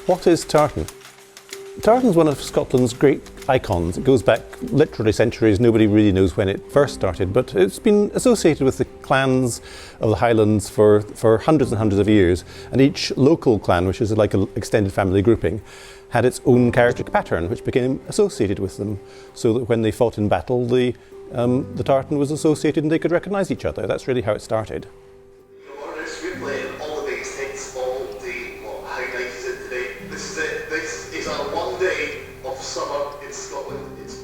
What is tartan? Tartan is one of Scotland's great icons. It goes back literally centuries. Nobody really knows when it first started, but it's been associated with the clans of the Highlands for hundreds and hundreds of years. And each local clan, which is like an extended family grouping, had its own characteristic pattern, which became associated with them, so that when they fought in battle, the tartan was associated and they could recognise each other. That's really how it started.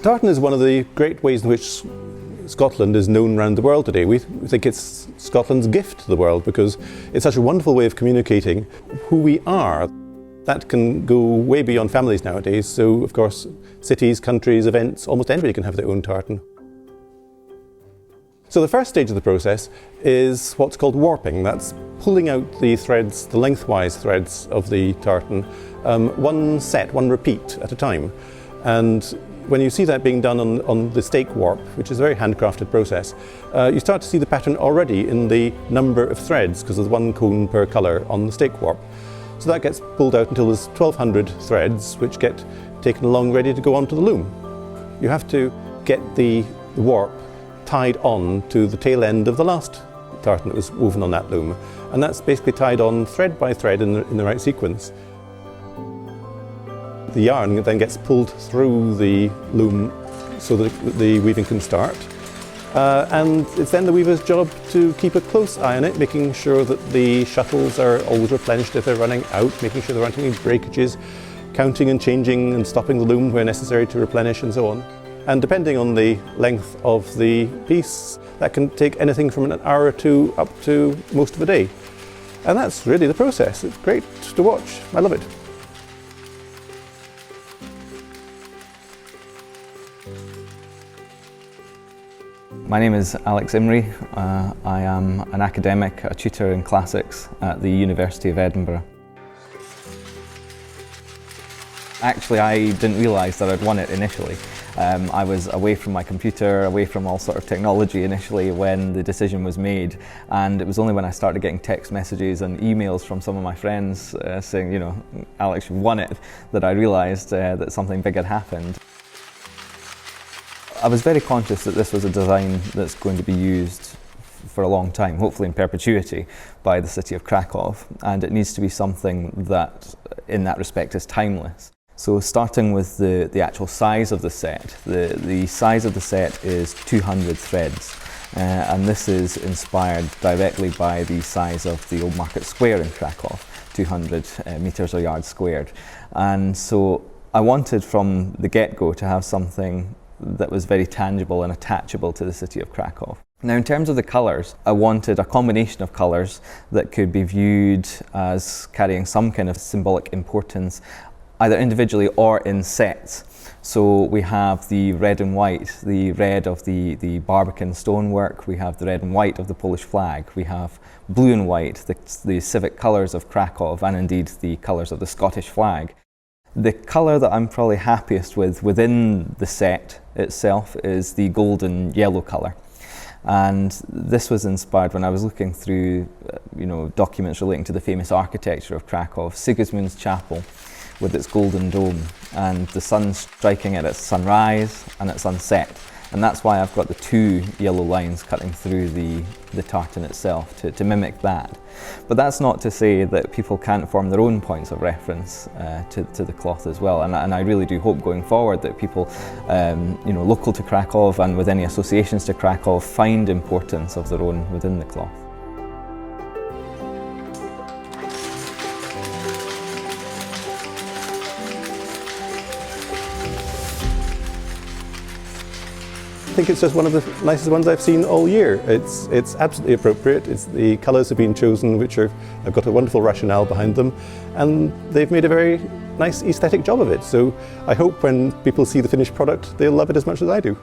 Tartan is one of the great ways in which Scotland is known around the world today. We think it's Scotland's gift to the world because it's such a wonderful way of communicating who we are. That can go way beyond families nowadays, so of course cities, countries, events, almost anybody can have their own tartan. So the first stage of the process is what's called warping. That's pulling out the threads, the lengthwise threads of the tartan, one set, one repeat at a time. And when you see that being done on the stake warp, which is a very handcrafted process, you start to see the pattern already in the number of threads, because there's one cone per colour on the stake warp. So that gets pulled out until there's 1,200 threads, which get taken along ready to go onto the loom. You have to get the warp tied on to the tail end of the last tartan that was woven on that loom. And that's basically tied on thread by thread in the right sequence. The yarn then gets pulled through the loom so that the weaving can start. And it's then the weaver's job to keep a close eye on it, making sure that the shuttles are always replenished if they're running out, making sure there aren't any breakages, counting and changing and stopping the loom where necessary to replenish and so on. And depending on the length of the piece, that can take anything from an hour or two up to most of a day. And that's really the process. It's great to watch. I love it. My name is Alex Irmie. I am an academic, a tutor in classics at the University of Edinburgh. Actually, I didn't realise that I'd won it initially. I was away from my computer, away from all sort of technology initially when the decision was made, and it was only when I started getting text messages and emails from some of my friends saying, you know, Alex, you won it, that I realised that something big had happened. I was very conscious that this was a design that's going to be used for a long time, hopefully in perpetuity, by the city of Kraków, and it needs to be something that, in that respect, is timeless. So starting with the actual size of the set, the size of the set is 200 threads, and this is inspired directly by the size of the Old Market Square in Kraków, 200 metres or yards squared. And so I wanted from the get-go to have something that was very tangible and attachable to the city of Kraków. Now, in terms of the colours, I wanted a combination of colours that could be viewed as carrying some kind of symbolic importance, either individually or in sets. So we have the red and white, the red of the Barbican stonework, we have the red and white of the Polish flag, we have blue and white, the civic colours of Kraków, and indeed the colours of the Scottish flag. The colour that I'm probably happiest with within the set itself is the golden yellow colour. And this was inspired when I was looking through documents relating to the famous architecture of Kraków, Sigismund's Chapel with its golden dome and the sun striking at its sunrise and at sunset. And that's why I've got the two yellow lines cutting through the tartan itself to mimic that. But that's not to say that people can't form their own points of reference to the cloth as well. And I really do hope going forward that people local to Kraków and with any associations to Kraków find importance of their own within the cloth. I think it's just one of the nicest ones I've seen all year. It's absolutely appropriate. The colours have been chosen which have got a wonderful rationale behind them, and they've made a very nice aesthetic job of it. So I hope when people see the finished product, they'll love it as much as I do.